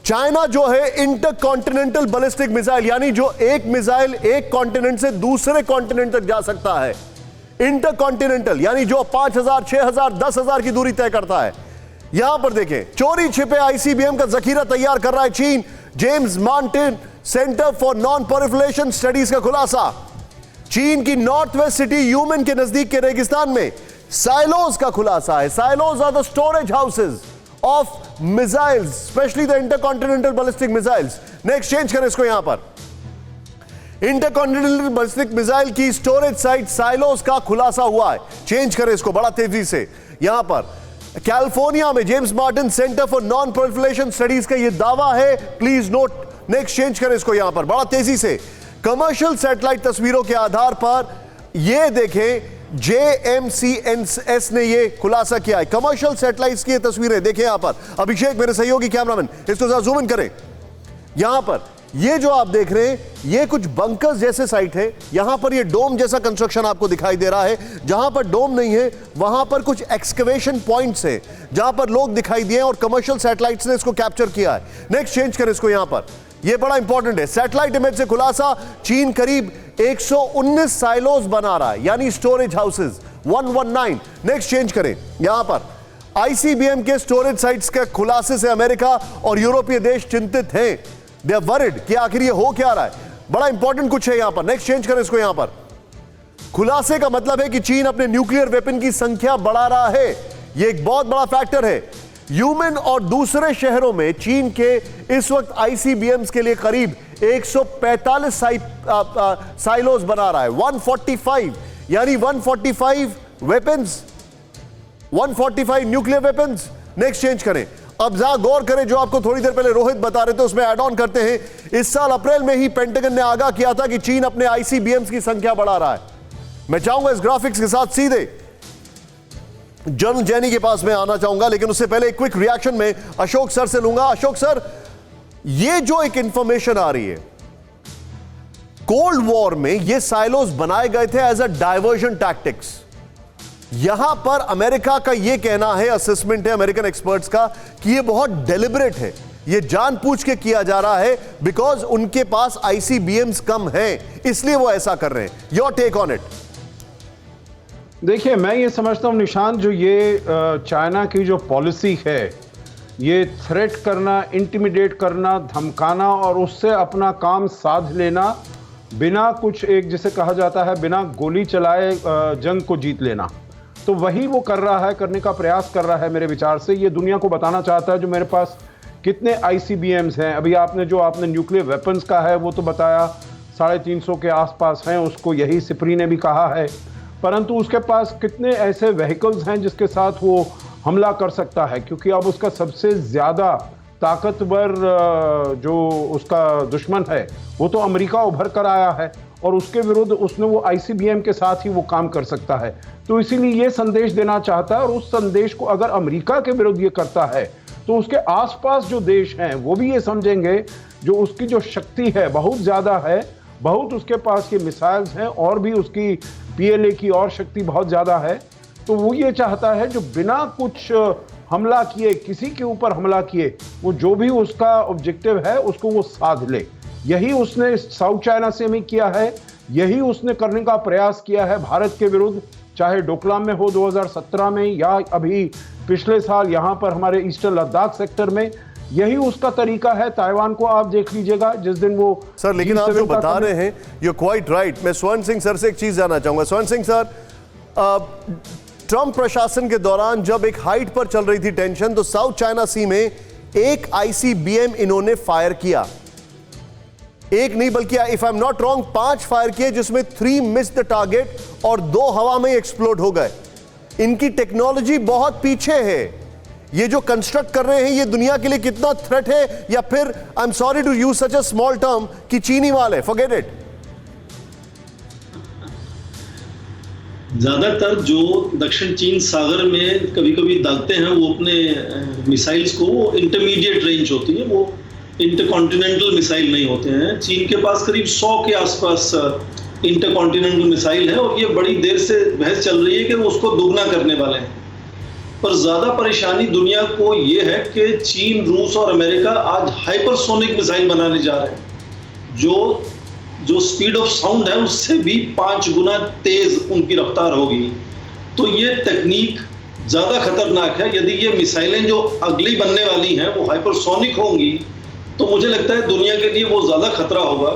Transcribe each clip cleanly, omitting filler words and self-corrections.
China जो है intercontinental ballistic missile, यानी जो एक मिसाइल एक कॉन्टिनेंट से दूसरे कॉन्टिनेंट तक जा सकता है, इंटरकॉन्टिनेंटल, यानी जो 5000, 6000, 10,000 की दूरी तय करता है। यहां पर देखें, चोरी छिपे आईसीबीएम का जखीरा तैयार कर रहा है चीन। James Martin centre for non proliferation studies का खुलासा, चीन की नॉर्थ वेस्ट सिटी यूमेन के नजदीक के रेगिस्तान में साइलोज का खुलासा है। Silos are the storage houses of missiles, specially the intercontinental ballistic missiles. Next change करें इसको, यहां पर इंटरकॉन्टिनेंटल बैलिस्टिक मिसाइल की स्टोरेज साइट साइलोज का खुलासा हुआ है। चेंज करें इसको बड़ा तेजी से, यहां पर कैलिफोर्निया में James Martin centre for non proliferation studies का यह दावा है। प्लीज नोट, नेक्स्ट चेंज करें इसको, यहां पर बड़ा तेजी से। कमर्शियल सैटेलाइट तस्वीरों के आधार पर यह देखें, JMCNS ने यह खुलासा किया है। कमर्शियल सैटेलाइट्स की तस्वीरें देखें यहां पर। अभिषेक मेरे सहयोगी कैमरामैन, इसको जरा जूम इन करें। यहां पर ये जो आप देख रहे हैं, ये कुछ बंकर्स जैसे साइट है। यहां पर ये डोम जैसा कंस्ट्रक्शन आपको दिखाई दे रहा है। जहां पर डोम नहीं है वहां पर कुछ एक्सकवेशन पॉइंट्स है जहां पर लोग दिखाई दिए और कमर्शियल सैटेलाइट्स ने इसको कैप्चर किया है। नेक्स्ट चेंज करें इसको, यहां पर ये बड़ा इंपॉर्टेंट है। सैटेलाइट इमेज से खुलासा, चीन करीब 119 साइलोज बना रहा है, यानी स्टोरेज हाउसेज 119। नेक्स्ट चेंज करें, यहां पर आईसीबीएम के स्टोरेज साइट्स के खुलासे से अमेरिका और यूरोपीय देश चिंतित हैं। दे आर वरिड कि आखिर ये हो क्या रहा है। बड़ा इंपॉर्टेंट कुछ है यहां पर। नेक्स्ट चेंज करें इसको, यहां पर खुलासे का मतलब है कि चीन अपने न्यूक्लियर वेपन की संख्या बढ़ा रहा है। यह एक बहुत बड़ा फैक्टर है। यूमेन और दूसरे शहरों में चीन के इस वक्त आईसीबीएम्स के लिए करीब 145 साइलोज बना रहा है। 145, यानी 145 weapons, 145 nuclear weapons. Next change करें। अब जहां गौर करें, जो आपको थोड़ी देर पहले रोहित बता रहे थे उसमें ऐड ऑन करते हैं। इस साल अप्रैल में ही पेंटागन ने आगाह किया था कि चीन अपने आईसीबीएम्स की संख्या बढ़ा रहा है। मैं चाहूंगा इस ग्राफिक्स के साथ सीधे जनरल जैनी के पास में आना चाहूंगा, लेकिन उससे पहले एक क्विक रिएक्शन में अशोक सर से लूंगा। अशोक सर, ये जो एक इंफॉर्मेशन आ रही है, कोल्ड वॉर में ये साइलोज बनाए गए थे एज अ डायवर्जन टैक्टिक्स। यहां पर अमेरिका का यह कहना है, असेसमेंट है अमेरिकन एक्सपर्ट्स का, कि यह बहुत डेलिबरेट है, यह जानबूझ के किया जा रहा है, बिकॉज उनके पास आईसीबीएम्स कम हैं, इसलिए वो ऐसा कर रहे हैं। Your take on it. देखिए, मैं ये समझता हूं निशान, जो ये चाइना की जो पॉलिसी है, ये थ्रेट करना, इंटिमिडेट करना, धमकाना और उससे अपना काम साध लेना, बिना कुछ एक जिसे कहा जाता है बिना गोली चलाए जंग को जीत लेना, तो वही वो कर रहा है, करने का प्रयास कर रहा है। मेरे विचार से ये दुनिया को बताना चाहता है जो मेरे पास कितने आईसीबीएम्स हैं। अभी आपने न्यूक्लियर वेपन्स का है वो तो बताया, 350 के आसपास हैं, उसको यही सिपरी ने भी कहा है, परंतु उसके पास कितने ऐसे व्हीकल्स हैं जिसके साथ वो हमला कर सकता है, क्योंकि अब उसका सबसे ज़्यादा ताकतवर जो उसका दुश्मन है वो तो अमेरिका उभर कर आया है और उसके विरुद्ध उसने वो आईसीबीएम के साथ ही वो काम कर सकता है। तो इसीलिए ये संदेश देना चाहता है, और उस संदेश को अगर अमेरिका के विरुद्ध ये करता है तो उसके आसपास जो देश हैं वो भी ये समझेंगे जो उसकी जो शक्ति है बहुत ज़्यादा है, बहुत उसके पास ये मिसाइल्स हैं और भी उसकी पीएलए की और शक्ति बहुत ज़्यादा है। तो वो ये चाहता है जो बिना कुछ हमला किए, किसी के ऊपर हमला किए, वो जो भी उसका ऑब्जेक्टिव है उसको वो साध ले। यही उसने साउथ चाइना से में किया है, यही उसने करने का प्रयास किया है भारत के विरुद्ध, चाहे डोकलाम में हो 2017 में या अभी पिछले साल यहाँ पर हमारे ईस्टर्न लद्दाख सेक्टर में। यही उसका तरीका है। ताइवान को आप देख लीजिएगा, जिस दिन वो सर, लेकिन आप जो बता रहे हैं यू क्वाइट राइट। मैं स्वर्ण सिंह सर से एक चीज जानना चाहूंगा। स्वर्ण सिंह सर, ट्रंप प्रशासन के दौरान जब एक हाइट पर चल रही थी टेंशन, तो साउथ चाइना सी में एक आईसीबीएम इन्होंने फायर किया, एक नहीं बल्कि if I am not wrong 5 fire किए, जिसमें 3 मिस द टारगेट और 2 हवा में एक्सप्लोड हो गए। इनकी टेक्नोलॉजी बहुत पीछे है। ये जो कंस्ट्रक्ट कर रहे हैं ये दुनिया के लिए कितना थ्रेट है, या फिर I am sorry to use such a small term कि चीनी वाले फॉरगेट इट। ज्यादातर जो दक्षिण चीन सागर में कभी कभी दागते हैं वो अपने मिसाइल्स को, वो इंटरमीडिएट रेंज होती है, वो इंटरकॉन्टिनेंटल मिसाइल नहीं होते हैं। चीन के पास करीब 100 के आसपास इंटरकॉन्टिनेंटल मिसाइल है और ये बड़ी देर से बहस चल रही है कि वो उसको दोगुना करने वाले हैं। पर ज्यादा परेशानी दुनिया को यह है कि चीन, रूस और अमेरिका आज हाइपरसोनिक मिसाइल बनाने जा रहे हैं, जो स्पीड ऑफ साउंड है उससे भी 5 गुना तेज उनकी रफ्तार होगी। तो ये तकनीक ज़्यादा खतरनाक है। यदि ये मिसाइलें जो अगली बनने वाली हैं वो हाइपरसोनिक होंगी तो मुझे लगता है दुनिया के लिए वो ज़्यादा खतरा होगा।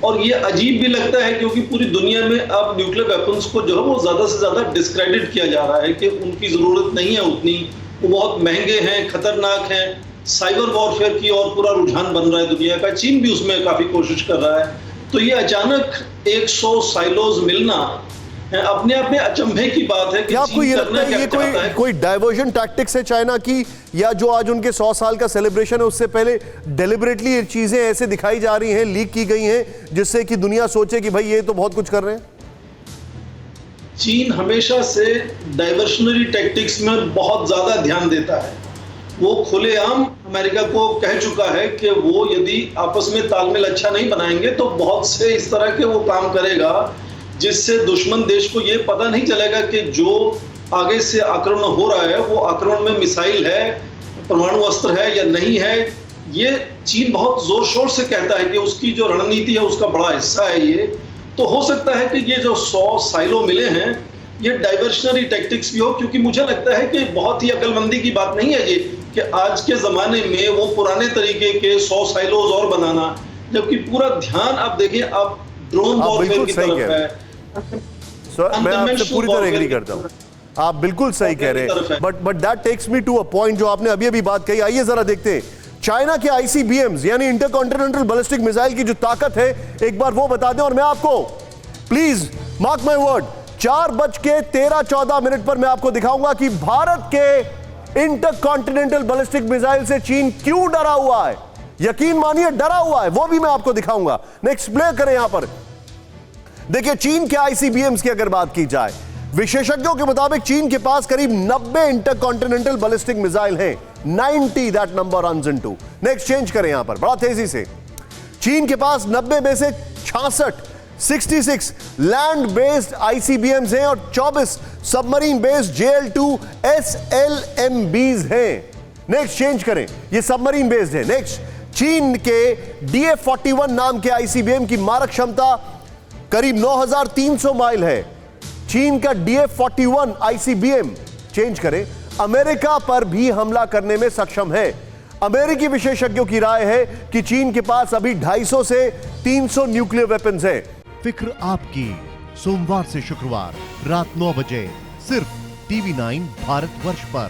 और ये अजीब भी लगता है क्योंकि पूरी दुनिया में अब न्यूक्लियर वेपन्स को जो है वो ज़्यादा से ज़्यादा डिस्क्रेडिट किया जा रहा है कि उनकी ज़रूरत नहीं है उतनी, वो बहुत महंगे हैं, खतरनाक हैं। साइबर वॉरफेयर की और पूरा रुझान बन रहा है दुनिया का। चीन भी उसमें काफ़ी कोशिश कर रहा है। तो ये अचानक 100 साइलोज मिलना अपने आप में अचंभे की बात है कि क्या आपको ये लगता है ये कोई डाइवर्जन टैक्टिक्स है चाइना की, या जो आज उनके 100 साल का सेलिब्रेशन है उससे पहले डेलिबरेटली ये चीजें ऐसे दिखाई जा रही हैं, लीक की गई हैं, जिससे कि दुनिया सोचे कि भाई ये तो बहुत कुछ कर रहे हैं? चीन हमेशा से डाइवर्शनरी टैक्टिक्स में बहुत ज्यादा ध्यान देता है। वो खुलेआम अमेरिका को कह चुका है कि वो यदि आपस में तालमेल अच्छा नहीं बनाएंगे तो बहुत से इस तरह के वो काम करेगा जिससे दुश्मन देश को ये पता नहीं चलेगा कि जो आगे से आक्रमण हो रहा है वो आक्रमण में मिसाइल है, परमाणु अस्त्र है या नहीं है। ये चीन बहुत जोर शोर से कहता है कि उसकी जो रणनीति है उसका बड़ा हिस्सा है ये। तो हो सकता है कि ये जो 100 साइलो मिले हैं ये डाइवर्शनरी टैक्टिक्स भी हो, क्योंकि मुझे लगता है कि बहुत ही अक्लमंदी की बात नहीं है ये कि आज के ज़माने में वो पुराने तरीके के 100 साइलोज और बनाना, जबकि पूरा ध्यान आप देखिए अब ड्रोन वॉरफेयर की तरफ है। सर मैं आपसे पूरी तरह एग्री करता हूं, आप बिल्कुल सही कह रहे हैं, but that takes me to a point जो आपने अभी अभी बात कही। आइए जरा देखते हैं चाइना के आईसीबीएम्स यानी इंटरकॉन्टिनेंटल बैलिस्टिक मिसाइल की जो ताकत है एक बार वो बता दें। और मैं आपको प्लीज मार्क माय वर्ड 4:13-14 पर मैं आपको दिखाऊंगा कि भारत के इंटरकॉन्टिनेंटल बैलिस्टिक मिसाइल से चीन क्यों डरा हुआ है। यकीन मानिए डरा हुआ है, वो भी मैं आपको दिखाऊंगा। नेक्स्ट प्ले करें यहां पर। देखिए चीन के आईसीबीएम्स की अगर बात की जाए, विशेषज्ञों के मुताबिक चीन के पास करीब 90 इंटरकॉन्टिनेंटल बैलिस्टिक मिसाइल हैं। 90 that number runs into. Next change करें यहां पर बड़ा तेजी से। चीन के पास 90 में से 66 लैंड बेस्ड आईसीबीएम्स हैं और 24 सबमरीन बेस्ड JL2 SLMBs हैं। नेक्स्ट चेंज करें, ये सबमरीन बेस्ड है। नेक्स्ट, चीन के DF-41 नाम के आईसीबीएम की मारक क्षमता करीब 9300 माइल है। चीन का DF-41 आईसीबीएम, चेंज करें, अमेरिका पर भी हमला करने में सक्षम है। अमेरिकी विशेषज्ञों की राय है कि चीन के पास अभी 250 से 300 न्यूक्लियर वेपन्स हैं। फिक्र आपकी, सोमवार से शुक्रवार रात 9 बजे सिर्फ TV9 भारतवर्ष पर।